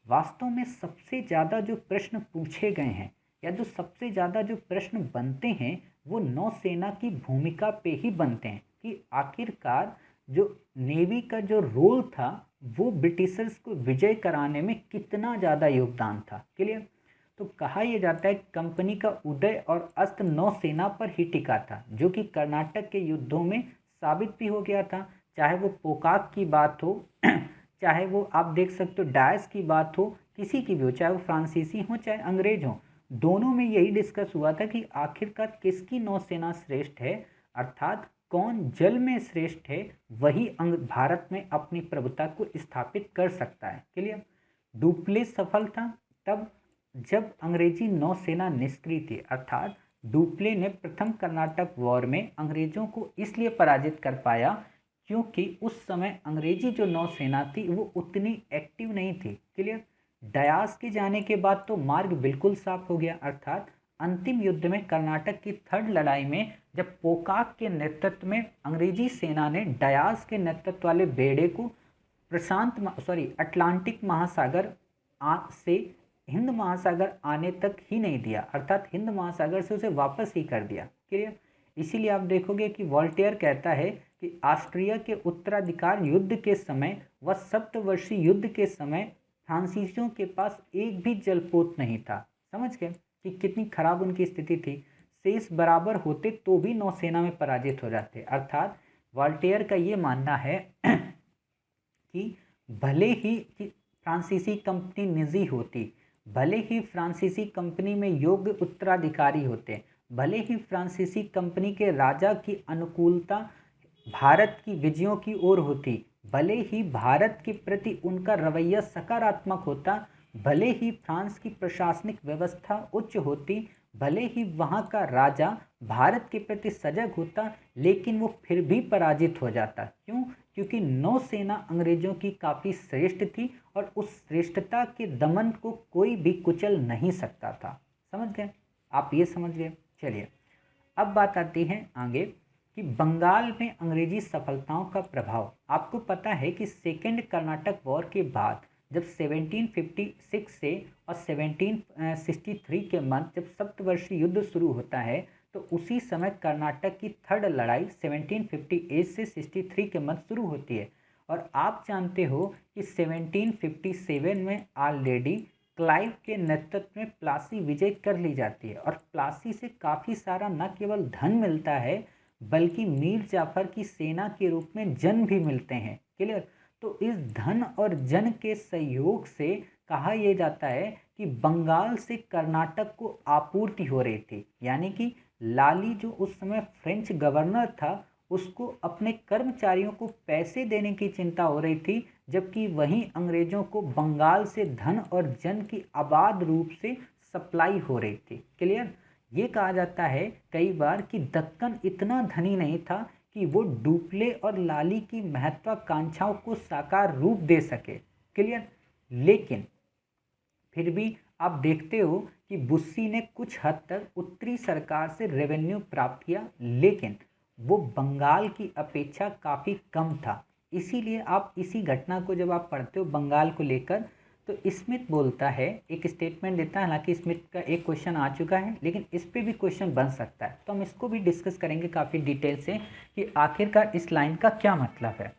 वास्तव में सबसे ज़्यादा जो प्रश्न पूछे गए हैं या जो सबसे ज़्यादा जो प्रश्न बनते हैं वो नौसेना की भूमिका पे ही बनते हैं कि आखिरकार जो नेवी का जो रोल था वो ब्रिटिशर्स को विजय कराने में कितना ज़्यादा योगदान था। क्लियर। तो कहा यह जाता है कंपनी का उदय और अस्त नौसेना पर ही टिका था, जो कि कर्नाटक के युद्धों में साबित भी हो गया था। चाहे वो पोकाक की बात हो चाहे वो आप देख सकते हो डायस की बात हो, किसी की भी हो, चाहे वो फ्रांसीसी हो चाहे अंग्रेज हो, दोनों में यही डिस्कस हुआ था कि आखिरकार किसकी नौसेना श्रेष्ठ है, अर्थात कौन जल में श्रेष्ठ है, वही भारत में अपनी प्रभुता को स्थापित कर सकता है। क्लियर। डुप्ले सफल था तब जब अंग्रेजी नौसेना निष्क्रिय थी, अर्थात डुप्ले ने प्रथम कर्नाटक वॉर में अंग्रेजों को इसलिए पराजित कर पाया क्योंकि उस समय अंग्रेजी जो नौसेना थी वो उतनी एक्टिव नहीं थी। क्लियर। डयास के जाने के बाद तो मार्ग बिल्कुल साफ हो गया, अर्थात अंतिम युद्ध में कर्नाटक की थर्ड लड़ाई में जब पोकाक के नेतृत्व में अंग्रेजी सेना ने डयास के नेतृत्व वाले बेड़े को अटलांटिक महासागर से हिंद महासागर आने तक ही नहीं दिया, अर्थात हिंद महासागर से उसे वापस ही कर दिया। क्लियर। इसीलिए आप देखोगे कि वॉल्टेयर कहता है कि ऑस्ट्रिया के उत्तराधिकार युद्ध के समय व सप्तवर्षीय युद्ध के समय फ्रांसीसियों के पास एक भी जलपोत नहीं था। समझ गए कि कितनी खराब उनकी स्थिति थी। शेष बराबर होते तो भी नौसेना में पराजित हो जाते। अर्थात वॉल्टेयर का ये मानना है कि भले ही फ्रांसीसी कंपनी निजी होती, भले ही फ्रांसीसी कंपनी में योग्य उत्तराधिकारी होते, भले ही फ्रांसीसी कंपनी के राजा की अनुकूलता भारत की विजयों की ओर होती, भले ही भारत के प्रति उनका रवैया सकारात्मक होता, भले ही फ्रांस की प्रशासनिक व्यवस्था उच्च होती, भले ही वहाँ का राजा भारत के प्रति सजग होता, लेकिन वो फिर भी पराजित हो जाता। क्यों? क्योंकि नौसेना अंग्रेजों की काफ़ी श्रेष्ठ थी और उस श्रेष्ठता के दमन को कोई भी कुचल नहीं सकता था। समझ गए? आप ये समझ गए। चलिए अब बात आती है आगे कि बंगाल में अंग्रेजी सफलताओं का प्रभाव। आपको पता है कि सेकेंड कर्नाटक वॉर के बाद जब 1756 से और 1763 के मध्य जब सप्तवर्षीय युद्ध शुरू होता है तो उसी समय कर्नाटक की थर्ड लड़ाई 1758 से 63 के मध्य शुरू होती है। और आप जानते हो कि 1757 में ऑलरेडी क्लाइव के नेतृत्व में प्लासी विजय कर ली जाती है और प्लासी से काफ़ी सारा न केवल धन मिलता है बल्कि मीर जाफर की सेना के रूप में जन भी मिलते हैं। क्लियर। तो इस धन और जन के सहयोग से कहा यह जाता है कि बंगाल से कर्नाटक को आपूर्ति हो रही थी, यानी कि लाली जो उस समय फ्रेंच गवर्नर था उसको अपने कर्मचारियों को पैसे देने की चिंता हो रही थी, जबकि वहीं अंग्रेजों को बंगाल से धन और जन की आबाद रूप से सप्लाई हो रही थी। क्लियर। ये कहा जाता है कई बार कि दक्कन इतना धनी नहीं था कि वो डुप्ले और लाली की महत्वाकांक्षाओं को साकार रूप दे सके। क्लियर। लेकिन फिर भी आप देखते हो कि बुस्सी ने कुछ हद तक उत्तरी सरकार से रेवेन्यू प्राप्त किया, लेकिन वो बंगाल की अपेक्षा काफ़ी कम था। इसीलिए आप इसी घटना को जब आप पढ़ते हो बंगाल को लेकर तो स्मिथ बोलता है, एक स्टेटमेंट देता है। हालांकि स्मिथ का एक क्वेश्चन आ चुका है लेकिन इस पर भी क्वेश्चन बन सकता है, तो हम इसको भी डिस्कस करेंगे काफ़ी डिटेल से कि आखिरकार इस लाइन का क्या मतलब है।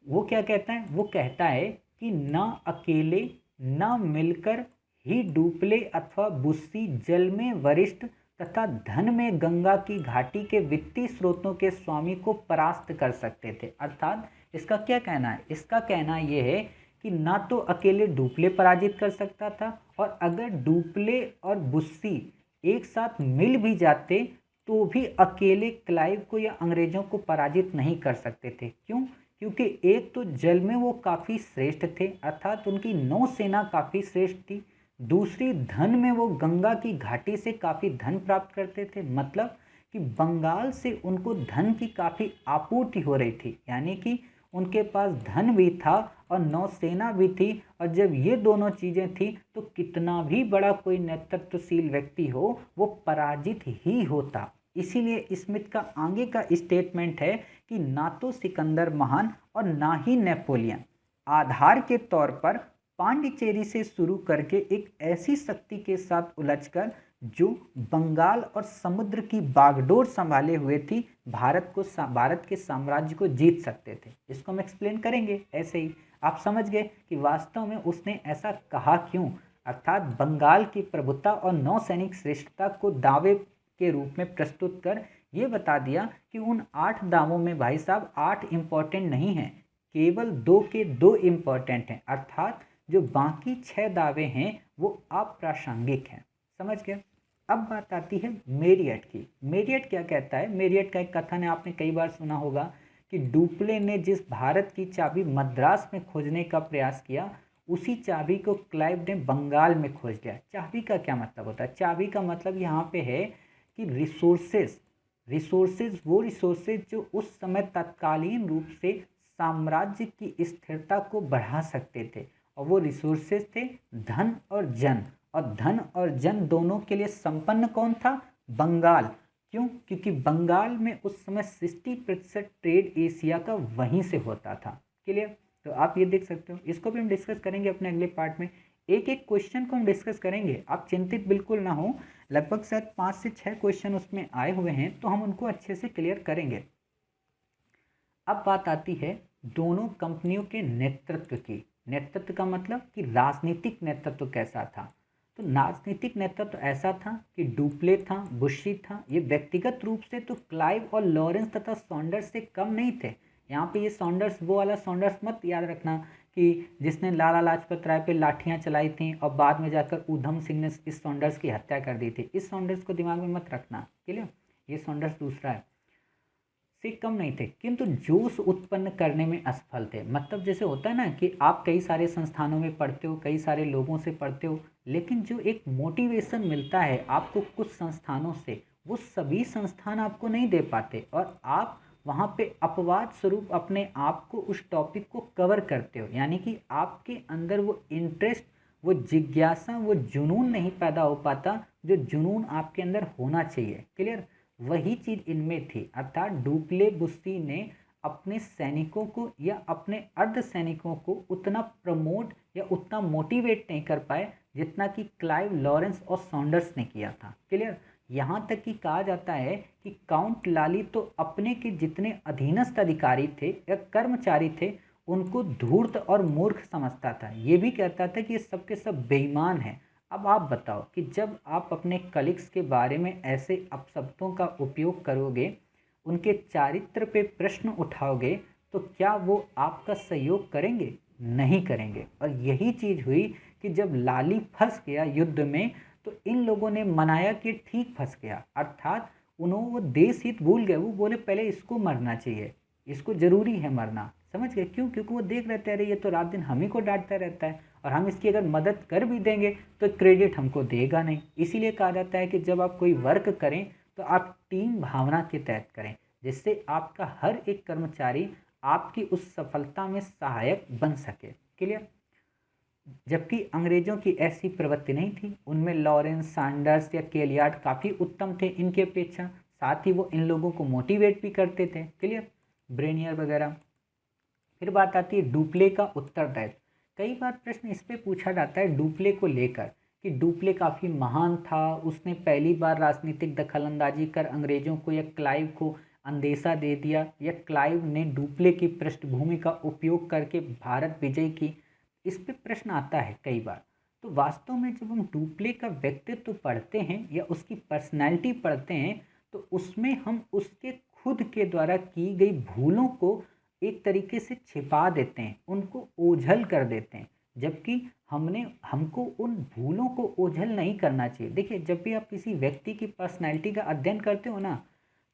वो क्या कहता है? वो कहता है कि ना अकेले ना मिलकर ही डुप्ले अथवा बुस्सी जल में वरिष्ठ तथा धन में गंगा की घाटी के वित्तीय स्रोतों के स्वामी को परास्त कर सकते थे। अर्थात इसका क्या कहना है? इसका कहना यह है कि ना तो अकेले डुप्ले पराजित कर सकता था और अगर डुप्ले और बुस्सी एक साथ मिल भी जाते तो भी अकेले क्लाइव को या अंग्रेजों को पराजित नहीं कर सकते थे। क्यों? क्योंकि एक तो जल में वो काफ़ी श्रेष्ठ थे, अर्थात उनकी नौसेना काफ़ी श्रेष्ठ थी। दूसरी धन में वो गंगा की घाटी से काफ़ी धन प्राप्त करते थे, मतलब कि बंगाल से उनको धन की काफ़ी आपूर्ति हो रही थी, यानी कि उनके पास धन भी था और नौसेना भी थी। और जब ये दोनों चीज़ें थी तो कितना भी बड़ा कोई नेतृत्वशील व्यक्ति हो वो पराजित ही होता। इसीलिए स्मिथ का आगे का स्टेटमेंट है कि ना तो सिकंदर महान और ना ही नेपोलियन आधार के तौर पर पांडिचेरी से शुरू करके एक ऐसी शक्ति के साथ उलझकर जो बंगाल और समुद्र की बागडोर संभाले हुए थी भारत के साम्राज्य को जीत सकते थे। इसको हम एक्सप्लेन करेंगे। ऐसे ही आप समझ गए कि वास्तव में उसने ऐसा कहा क्यों, अर्थात बंगाल की प्रभुता और नौसैनिक श्रेष्ठता को दावे के रूप में प्रस्तुत कर ये बता दिया कि उन 8 दावों में भाई साहब 8 इम्पॉर्टेंट नहीं हैं, केवल 2 के 2 इम्पॉर्टेंट हैं, अर्थात जो बाकी 6 दावे हैं वो अप्रासंगिक हैं। समझ गए। अब बात आती है मेरियट की। मेरियट क्या कहता है? मेरियट का एक कथन है, आपने कई बार सुना होगा कि डुप्ले ने जिस भारत की चाबी मद्रास में खोजने का प्रयास किया, उसी चाबी को क्लाइव ने बंगाल में खोज लिया। चाबी का क्या मतलब होता है? चाबी का मतलब यहाँ पे है कि रिसोर्सेज वो रिसोर्सेज जो उस समय तत्कालीन रूप से साम्राज्य की स्थिरता को बढ़ा सकते थे, और वो रिसोर्सेज थे धन और जन, और धन और जन दोनों के लिए संपन्न कौन था? बंगाल। क्यों? क्योंकि बंगाल में उस समय 60% ट्रेड एशिया का वहीं से होता था। क्लियर? तो आप ये देख सकते हो, इसको भी हम डिस्कस करेंगे अपने अगले पार्ट में। एक एक क्वेश्चन को हम डिस्कस करेंगे, आप चिंतित बिल्कुल ना हो। लगभग शायद 5 से 6 क्वेश्चन उसमें आए हुए हैं, तो हम उनको अच्छे से क्लियर करेंगे। अब बात आती है दोनों कंपनियों के नेतृत्व की। नेतृत्व का मतलब कि राजनीतिक नेतृत्व कैसा था? तो राजनीतिक नेतृत्व ऐसा था कि डुप्ले था, बुशी था, ये व्यक्तिगत रूप से तो क्लाइव और लॉरेंस तथा सॉन्डर्स से कम नहीं थे। यहाँ पे ये सॉन्डर्स वो वाला सॉन्डर्स मत याद रखना कि जिसने लाला लाजपत राय पे लाठियाँ चलाई थी और बाद में जाकर ऊधम सिंह ने इस सॉन्डर्स की हत्या कर दी थी। इस सॉन्डर्स को दिमाग में मत रखना। क्लियर? ये सॉन्डर्स दूसरा है, से कम नहीं थे, किंतु जोश उत्पन्न करने में असफल थे। मतलब जैसे होता है ना कि आप कई सारे संस्थानों में पढ़ते हो, कई सारे लोगों से पढ़ते हो, लेकिन जो एक मोटिवेशन मिलता है आपको कुछ संस्थानों से, वो सभी संस्थान आपको नहीं दे पाते, और आप वहाँ पे अपवाद स्वरूप अपने आप को उस टॉपिक को कवर करते हो। यानी कि आपके अंदर वो इंटरेस्ट, वो जिज्ञासा, वो जुनून नहीं पैदा हो पाता जो जुनून आपके अंदर होना चाहिए। क्लियर? वही चीज इनमें थी, अर्थात डुप्ले बुस्सी ने अपने सैनिकों को या अपने अर्ध सैनिकों को उतना प्रमोट या उतना मोटिवेट नहीं कर पाए जितना कि क्लाइव, लॉरेंस और सॉन्डर्स ने किया था। क्लियर? यहाँ तक कि कहा जाता है कि काउंट लाली तो अपने के जितने अधीनस्थ अधिकारी थे या कर्मचारी थे उनको धूर्त और मूर्ख समझता था। ये भी कहता था कि ये सब के सब बेईमान हैं। अब आप बताओ कि जब आप अपने कलीग्स के बारे में ऐसे अपशब्दों का उपयोग करोगे, उनके चारित्र पे प्रश्न उठाओगे, तो क्या वो आपका सहयोग करेंगे? नहीं करेंगे। और यही चीज़ हुई कि जब लाली फंस गया युद्ध में, तो इन लोगों ने मनाया कि ठीक फंस गया, अर्थात उन्होंने वो देश हित भूल गए। वो बोले पहले इसको मरना चाहिए, इसको जरूरी है मरना। समझ गए? क्यों? क्योंकि वो देख रहे थे अरे ये तो रात दिन हम ही को डांटता रहता है, और हम इसकी अगर मदद कर भी देंगे तो क्रेडिट हमको देगा नहीं। इसीलिए कहा जाता है कि जब आप कोई वर्क करें तो आप टीम भावना के तहत करें, जिससे आपका हर एक कर्मचारी आपकी उस सफलता में सहायक बन सके। क्लियर? जबकि अंग्रेजों की ऐसी प्रवृत्ति नहीं थी। उनमें लॉरेंस, सैंडर्स या केलियार्ड काफ़ी उत्तम थे इनके अपेक्षा। साथ ही वो इन लोगों को मोटिवेट भी करते थे। क्लियर? ब्रेनियर वगैरह। फिर बात आती है डुप्ले का उत्तरदायित्व। कई बार प्रश्न इस पे पूछा जाता है डुप्ले को लेकर कि डुप्ले काफ़ी महान था, उसने पहली बार राजनीतिक दखलंदाजी कर अंग्रेजों को या क्लाइव को अंदेशा दे दिया, या क्लाइव ने डुप्ले की पृष्ठभूमि का उपयोग करके भारत विजय की। इस पे प्रश्न आता है कई बार। तो वास्तव में जब हम डुप्ले का व्यक्तित्व पढ़ते हैं या उसकी पर्सनैलिटी पढ़ते हैं, तो उसमें हम उसके खुद के द्वारा की गई भूलों को एक तरीके से छिपा देते हैं, उनको ओझल कर देते हैं, जबकि हमको उन भूलों को ओझल नहीं करना चाहिए। देखिए, जब भी आप किसी व्यक्ति की पर्सनैलिटी का अध्ययन करते हो ना,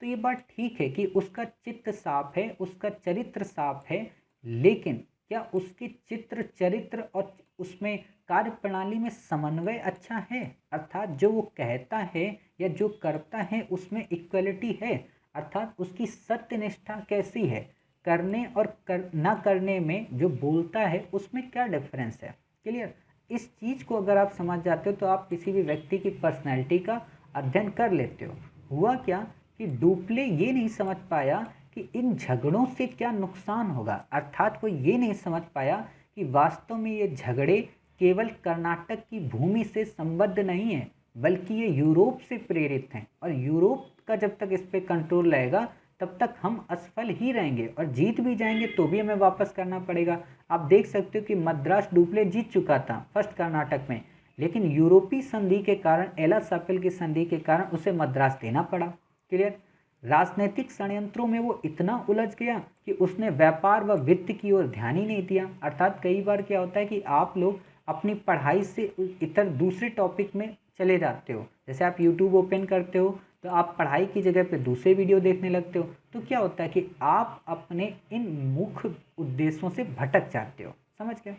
तो ये बात ठीक है कि उसका चित्त साफ है, उसका चरित्र साफ है, लेकिन क्या उसके चित्र, चरित्र और उसमें कार्य प्रणाली में समन्वय अच्छा है? अर्थात जो वो कहता है या जो करता है उसमें इक्वलिटी है, अर्थात उसकी सत्यनिष्ठा कैसी है, करने और ना करने में जो बोलता है उसमें क्या डिफरेंस है। क्लियर? इस चीज़ को अगर आप समझ जाते हो तो आप किसी भी व्यक्ति की पर्सनैलिटी का अध्ययन कर लेते हो। हुआ क्या कि डुप्ले ये नहीं समझ पाया कि इन झगड़ों से क्या नुकसान होगा, अर्थात वो ये नहीं समझ पाया कि वास्तव में ये झगड़े केवल कर्नाटक की भूमि से संबद्ध नहीं है, बल्कि ये यूरोप से प्रेरित हैं, और यूरोप का जब तक इस पर कंट्रोल रहेगा तब तक हम असफल ही रहेंगे, और जीत भी जाएंगे तो भी हमें वापस करना पड़ेगा। आप देख सकते हो कि मद्रास डुप्ले जीत चुका था फर्स्ट कर्नाटक में, लेकिन यूरोपीय संधि के कारण, एला सापेल की संधि के कारण उसे मद्रास देना पड़ा। क्लियर। राजनीतिक षड्यंत्रों में वो इतना उलझ गया कि उसने व्यापार व वित्त की ओर ध्यान ही नहीं दिया। अर्थात कई बार क्या होता है कि आप लोग अपनी पढ़ाई से इतर दूसरे टॉपिक में चले जाते हो। जैसे आप यूट्यूब ओपन करते हो तो आप पढ़ाई की जगह पे दूसरे वीडियो देखने लगते हो, तो क्या होता है कि आप अपने इन मुख्य उद्देश्यों से भटक जाते हो। समझ गए।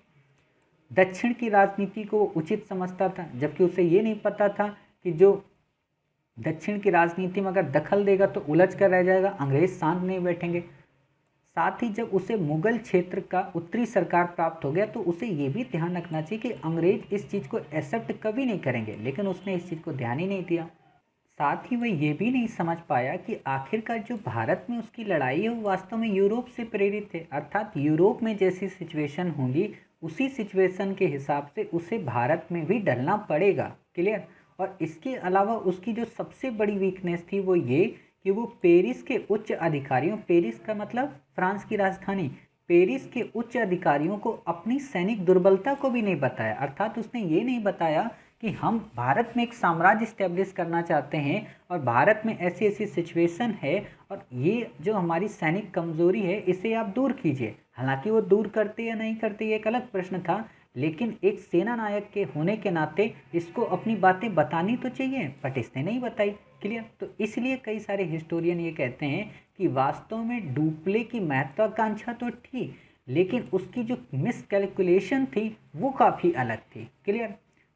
दक्षिण की राजनीति को उचित समझता था, जबकि उसे ये नहीं पता था कि जो दक्षिण की राजनीति में अगर दखल देगा तो उलझ कर रह जाएगा, अंग्रेज शांत नहीं बैठेंगे। साथ ही जब उसे मुगल क्षेत्र का उत्तरी सरकार प्राप्त हो गया तो उसे ये भी ध्यान रखना चाहिए कि अंग्रेज इस चीज़ को एक्सेप्ट कभी नहीं करेंगे, लेकिन उसने इस चीज़ को ध्यान ही नहीं दिया। साथ ही वह ये भी नहीं समझ पाया कि आखिरकार जो भारत में उसकी लड़ाई है वो वास्तव में यूरोप से प्रेरित है। अर्थात यूरोप में जैसी सिचुएशन होगी उसी सिचुएशन के हिसाब से उसे भारत में भी ढलना पड़ेगा। क्लियर। और इसके अलावा उसकी जो सबसे बड़ी वीकनेस थी वो ये कि वो पेरिस के उच्च अधिकारियों, पेरिस का मतलब फ्रांस की राजधानी, पेरिस के उच्च अधिकारियों को अपनी सैनिक दुर्बलता को भी नहीं बताया। अर्थात उसने ये नहीं बताया कि हम भारत में एक साम्राज्य स्टैब्लिश करना चाहते हैं और भारत में ऐसी ऐसी सिचुएशन है और ये जो हमारी सैनिक कमजोरी है इसे आप दूर कीजिए। हालांकि वो दूर करते या नहीं करते ये एक अलग प्रश्न था, लेकिन एक सेना नायक के होने के नाते इसको अपनी बातें बतानी तो चाहिए, बट इसने नहीं बताई। क्लियर। तो इसलिए कई सारे हिस्टोरियन ये कहते हैं कि वास्तव में डुप्ले की महत्वाकांक्षा तो थी, लेकिन उसकी जो मिसकैलकुलेशन थी वो काफ़ी अलग थी। क्लियर।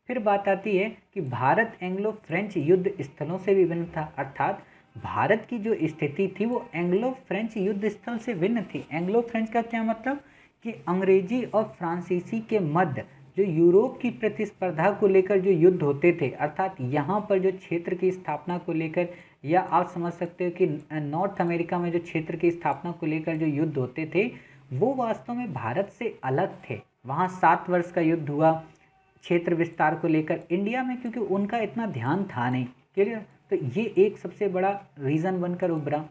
फिर बात आती है कि भारत एंग्लो फ्रेंच युद्ध स्थलों से भी भिन्न था। अर्थात भारत की जो स्थिति थी वो एंग्लो फ्रेंच युद्ध स्थल से भिन्न थी। एंग्लो फ्रेंच का क्या मतलब कि अंग्रेजी और फ्रांसीसी के मध्य जो यूरोप की प्रतिस्पर्धा को लेकर जो युद्ध होते थे, अर्थात यहाँ पर जो क्षेत्र की स्थापना को लेकर, या आप समझ सकते हो कि नॉर्थ अमेरिका में जो क्षेत्र की स्थापना को लेकर जो युद्ध होते थे वो वास्तव में भारत से अलग थे। वहाँ 7 वर्ष का युद्ध हुआ क्षेत्र विस्तार को लेकर। इंडिया में क्योंकि उनका इतना ध्यान था नहीं। क्लियर। तो ये एक सबसे बड़ा रीज़न बनकर उभरा।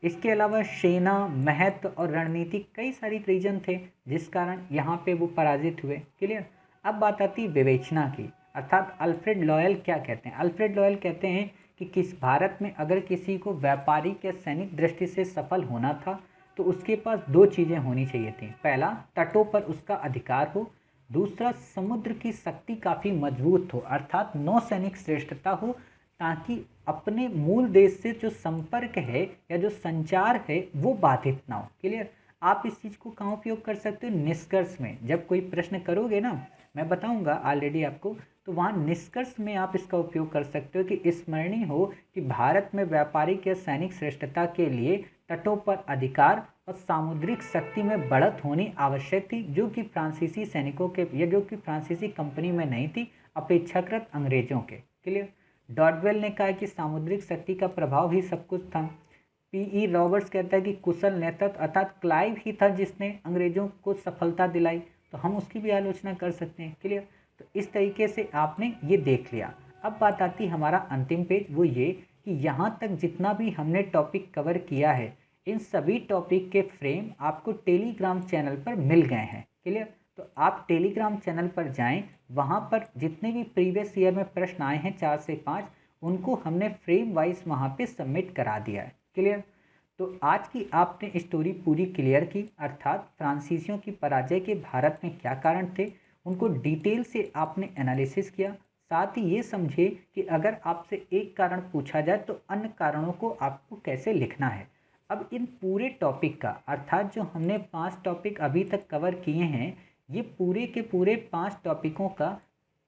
इसके अलावा सेना, महत्व और रणनीति कई सारी रीजन थे जिस कारण यहाँ पे वो पराजित हुए। क्लियर। अब बात आती है विवेचना की। अर्थात अल्फ्रेड लॉयल क्या कहते हैं। अल्फ्रेड लॉयल कहते हैं कि किस भारत में अगर किसी को व्यापारिक या सैनिक दृष्टि से सफल होना था तो उसके पास 2 चीज़ें होनी चाहिए थी। पहला, तटों पर उसका अधिकार हो। दूसरा, समुद्र की शक्ति काफ़ी मजबूत हो, अर्थात नौसैनिक श्रेष्ठता हो, ताकि अपने मूल देश से जो संपर्क है या जो संचार है वो बाधित ना हो। क्लियर। आप इस चीज़ को कहाँ उपयोग कर सकते हो, निष्कर्ष में। जब कोई प्रश्न करोगे ना, मैं बताऊंगा ऑलरेडी आपको, तो वहाँ निष्कर्ष में आप इसका उपयोग कर सकते हो कि स्मरणीय हो कि भारत में व्यापारिक या सैनिक श्रेष्ठता के लिए तटों पर अधिकार और सामुद्रिक शक्ति में बढ़त होनी आवश्यक थी, जो कि फ्रांसीसी सैनिकों के या जो कि फ्रांसीसी कंपनी में नहीं थी, अपेक्षाकृत अंग्रेजों के। क्लियर। डॉडवेल ने कहा कि सामुद्रिक शक्ति का प्रभाव ही सब कुछ था। पीई रॉबर्ट्स कहता है कि कुशल नेतृत्व, अर्थात क्लाइव ही था जिसने अंग्रेजों को सफलता दिलाई, तो हम उसकी भी आलोचना कर सकते हैं। क्लियर। तो इस तरीके से आपने ये देख लिया। अब बात आती है हमारा अंतिम पेज, वो ये कि यहाँ तक जितना भी हमने टॉपिक कवर किया है इन सभी टॉपिक के फ्रेम आपको टेलीग्राम चैनल पर मिल गए हैं। क्लियर। तो आप टेलीग्राम चैनल पर जाएं, वहाँ पर जितने भी प्रीवियस ईयर में प्रश्न आए हैं 4 से 5 उनको हमने फ्रेम वाइज वहाँ पे सबमिट करा दिया है। क्लियर। तो आज की आपने स्टोरी पूरी क्लियर की, अर्थात फ्रांसीसियों की पराजय के भारत में क्या कारण थे उनको डिटेल से आपने एनालिसिस किया। साथ ही ये समझे कि अगर आपसे एक कारण पूछा जाए तो अन्य कारणों को आपको कैसे लिखना है। अब इन पूरे टॉपिक का, अर्थात जो हमने 5 टॉपिक अभी तक कवर किए हैं, ये पूरे के पूरे 5 टॉपिकों का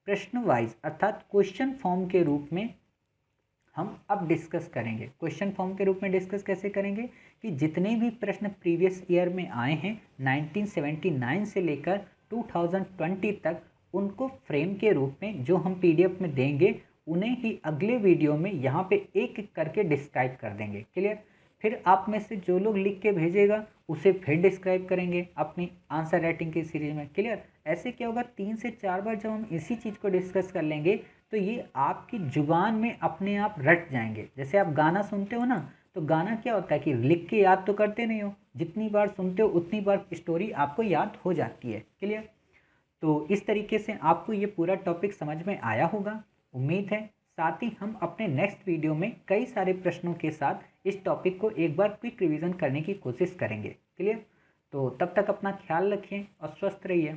प्रश्न वाइज अर्थात क्वेश्चन फॉर्म के रूप में हम अब डिस्कस करेंगे। क्वेश्चन फॉर्म के रूप में डिस्कस कैसे करेंगे कि जितने भी प्रश्न प्रीवियस ईयर में आए हैं 1979 से लेकर 2020 तक, उनको फ्रेम के रूप में जो हम पीडीएफ में देंगे उन्हें ही अगले वीडियो में यहाँ पे एक एक करके डिस्क्राइब कर देंगे। क्लियर। फिर आप में से जो लोग लिख के भेजेगा उसे फिर डिस्क्राइब करेंगे अपनी आंसर राइटिंग की सीरीज में। क्लियर। ऐसे क्या होगा, 3 से 4 बार जब हम इसी चीज़ को डिस्कस कर लेंगे तो ये आपकी जुबान में अपने आप रट जाएंगे। जैसे आप गाना सुनते हो ना, तो गाना क्या होता है कि लिख के याद तो करते नहीं हो, जितनी बार सुनते हो उतनी बार स्टोरी आपको याद हो जाती है। क्लियर। तो इस तरीके से आपको ये पूरा टॉपिक समझ में आया होगा, उम्मीद है। साथ ही हम अपने नेक्स्ट वीडियो में कई सारे प्रश्नों के साथ इस टॉपिक को एक बार क्विक रिवीजन करने की कोशिश करेंगे। क्लियर? तो तब तक अपना ख्याल रखिए और स्वस्थ रहिए।